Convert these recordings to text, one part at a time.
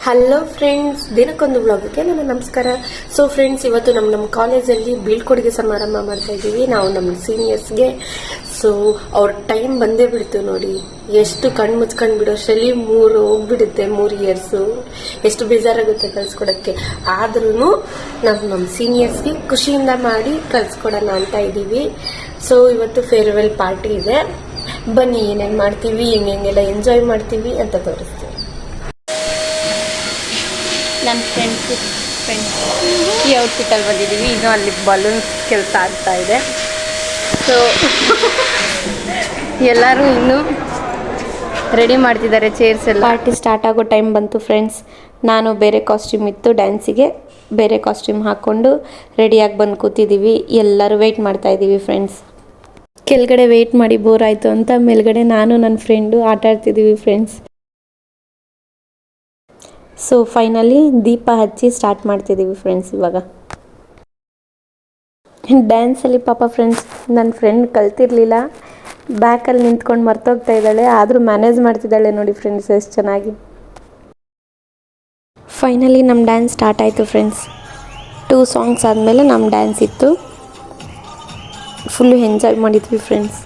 Hello friends, ದಿನಕ್ಕೊಂದು ಬ್ಲಾಗ್ಗೆ ನನ್ನ ನಮಸ್ಕಾರ. ಸೊ ಫ್ರೆಂಡ್ಸ್, ಇವತ್ತು ನಮ್ಮ ಕಾಲೇಜಲ್ಲಿ ಬೀಳ್ಕೊಡುಗೆ ಸಮಾರಂಭ ಮಾಡ್ತಾ ಇದ್ದೀವಿ ನಾವು ನಮ್ಮ ಸೀನಿಯರ್ಸ್ಗೆ. ಸೊ ಅವ್ರ ಟೈಮ್ ಬಂದೇ ಬಿಡ್ತು ನೋಡಿ, ಎಷ್ಟು ಕಣ್ಣು ಮುಚ್ಕೊಂಡು ಬಿಡೋಷ್ಟರಲ್ಲಿ 3 ಹೋಗ್ಬಿಡುತ್ತೆ. 3 ಇಯರ್ಸು ಎಷ್ಟು ಬೇಜಾರಾಗುತ್ತೆ ಕಳ್ಸ್ಕೊಡೋಕ್ಕೆ. ಆದ್ರೂ ನಾವು ನಮ್ಮ ಸೀನಿಯರ್ಸ್ಗೆ ಖುಷಿಯಿಂದ ಮಾಡಿ ಕಳ್ಸ್ಕೊಡೋಣ ಅಂತ ಇದ್ದೀವಿ. ಸೊ ಇವತ್ತು ಫೇರ್ವೆಲ್ ಪಾರ್ಟಿ ಇದೆ, ಬನ್ನಿ ಏನೇನು ಮಾಡ್ತೀವಿ, ಹೆಂಗೆಲ್ಲ ಎಂಜಾಯ್ ಮಾಡ್ತೀವಿ ಅಂತ ತೋರಿಸ್ತೀವಿ. ನನ್ನ ಫ್ರೆಂಡ್ಸ್ ಈ ಔಟ್ಫಿಟ್ಟಲ್ಲಿ ಬಂದಿದ್ದೀವಿ. ಇನ್ನೂ ಅಲ್ಲಿ ಬಲೂನ್ಸ್ ಕೆಲಸ ಆಗ್ತಾ ಇದೆ. ಸೊ ಎಲ್ಲರೂ ಇನ್ನೂ ರೆಡಿ ಮಾಡ್ತಿದ್ದಾರೆ ಚೇರ್ಸ್ ಎಲ್ಲ. ಪಾರ್ಟಿ ಸ್ಟಾರ್ಟ್ ಆಗೋ ಟೈಮ್ ಬಂತು ಫ್ರೆಂಡ್ಸ್. ನಾನು ಬೇರೆ ಕಾಸ್ಟ್ಯೂಮ್ ಇತ್ತು, ಡ್ಯಾನ್ಸಿಗೆ ಬೇರೆ ಕಾಸ್ಟ್ಯೂಮ್ ಹಾಕ್ಕೊಂಡು ರೆಡಿಯಾಗಿ ಬಂದು ಕೂತಿದ್ದೀವಿ. ಎಲ್ಲರೂ ವೆಯ್ಟ್ ಮಾಡ್ತಾ ಇದ್ದೀವಿ ಫ್ರೆಂಡ್ಸ್. ಕೆಳಗಡೆ ವೆಯ್ಟ್ ಮಾಡಿ ಬೋರ್ ಆಯಿತು ಅಂತ ಮೇಲ್ಗಡೆ ನಾನು ನನ್ನ ಫ್ರೆಂಡು ಆಟ ಆಡ್ತಿದ್ದೀವಿ ಫ್ರೆಂಡ್ಸ್. ಸೊ ಫೈನಲಿ ದೀಪ ಹಚ್ಚಿ ಸ್ಟಾರ್ಟ್ ಮಾಡ್ತಿದ್ದೀವಿ ಫ್ರೆಂಡ್ಸ್. ಇವಾಗ ಡ್ಯಾನ್ಸಲ್ಲಿ ಪಾಪ ಫ್ರೆಂಡ್ಸ್, ನನ್ನ ಫ್ರೆಂಡ್ ಕಲ್ತಿರ್ಲಿಲ್ಲ, ಬ್ಯಾಕಲ್ಲಿ ನಿಂತ್ಕೊಂಡು ಮರ್ತೋಗ್ತಾ ಇದ್ದಾಳೆ, ಆದರೂ ಮ್ಯಾನೇಜ್ ಮಾಡ್ತಿದ್ದಾಳೆ ನೋಡಿ ಫ್ರೆಂಡ್ಸ್ ಎಷ್ಟು ಚೆನ್ನಾಗಿ. ಫೈನಲಿ ನಮ್ಮ ಡ್ಯಾನ್ಸ್ ಸ್ಟಾರ್ಟ್ ಆಯಿತು ಫ್ರೆಂಡ್ಸ್. 2 ಸಾಂಗ್ಸ್ ಆದಮೇಲೆ ನಮ್ಮ ಡ್ಯಾನ್ಸ್ ಇತ್ತು. ಫುಲ್ಲು ಎಂಜಾಯ್ ಮಾಡಿದ್ವಿ ಫ್ರೆಂಡ್ಸ್.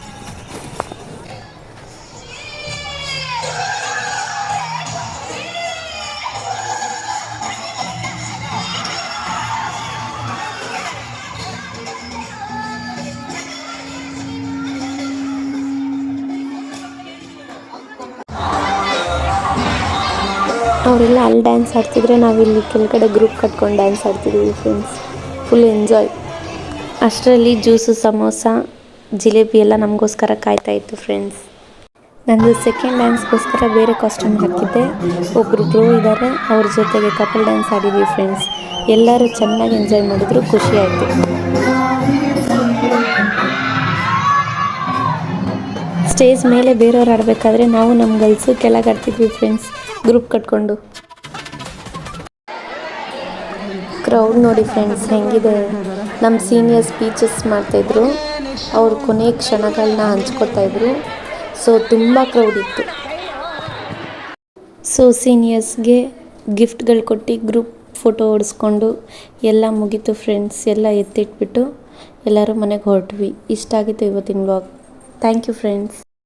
ಅವರೆಲ್ಲ ಅಲ್ಲಿ ಡ್ಯಾನ್ಸ್ ಆಡ್ತಿದ್ರೆ ನಾವಿಲ್ಲಿ ಕೆಳಗಡೆ ಗ್ರೂಪ್ ಕಟ್ಕೊಂಡು ಡ್ಯಾನ್ಸ್ ಆಡ್ತಿದ್ದೀವಿ ಫ್ರೆಂಡ್ಸ್. Full enjoy. ಅಷ್ಟರಲ್ಲಿ ಜ್ಯೂಸು, ಸಮೋಸ, ಜಿಲೇಬಿ ಎಲ್ಲ ನಮಗೋಸ್ಕರ ಕಾಯ್ತಾ ಇತ್ತು ಫ್ರೆಂಡ್ಸ್. ನಂದು ಸೆಕೆಂಡ್ ಡ್ಯಾನ್ಸ್ಗೋಸ್ಕರ ಬೇರೆ ಕಾಸ್ಟ್ಯೂಮ್ ಹಾಕಿದ್ದೆ. ಒಬ್ಬರು ಬ್ರೋ ಇದ್ದಾರೆ, ಅವ್ರ ಜೊತೆಗೆ ಕಪಲ್ ಡ್ಯಾನ್ಸ್ ಆಡಿದ್ವಿ ಫ್ರೆಂಡ್ಸ್. ಎಲ್ಲರೂ ಚೆನ್ನಾಗಿ ಎಂಜಾಯ್ ಮಾಡಿದ್ರು, ಖುಷಿ ಆಯಿತು. ಸ್ಟೇಜ್ ಮೇಲೆ ಬೇರೆಯವ್ರು ಆಡಬೇಕಾದ್ರೆ ನಾವು ನಮ್ಮ ಗರ್ಲ್ಸು ಕೆಳಗೆ ಆಡ್ತಿದ್ವಿ ಫ್ರೆಂಡ್ಸ್, ಗ್ರೂಪ್ ಕಟ್ಕೊಂಡು. ಕ್ರೌಡ್ ನೋಡಿ ಫ್ರೆಂಡ್ಸ್ ಹೆಂಗಿದೆ. ನಮ್ಮ ಸೀನಿಯರ್ ಸ್ಪೀಚಸ್ ಮಾಡ್ತಾಯಿದ್ರು, ಅವ್ರ ಕೊನೆ ಕ್ಷಣಗಳನ್ನ ಹಂಚ್ಕೊತಾಯಿದ್ರು. ಸೊ ತುಂಬ ಕ್ರೌಡ್ ಇತ್ತು. ಸೊ ಸೀನಿಯರ್ಸ್ಗೆ ಗಿಫ್ಟ್ಗಳು ಕೊಟ್ಟು ಗ್ರೂಪ್ ಫೋಟೋ ಹೊಡಿಸ್ಕೊಂಡು ಎಲ್ಲ ಮುಗೀತು ಫ್ರೆಂಡ್ಸ್. ಎಲ್ಲ ಎತ್ತಿಟ್ಬಿಟ್ಟು ಎಲ್ಲರೂ ಮನೆಗೆ ಹೊರಟ್ವಿ. ಇಷ್ಟ ಆಗಿತ್ತು ಇವತ್ತಿನ ವ್ಲಾಗ್. Thank you friends.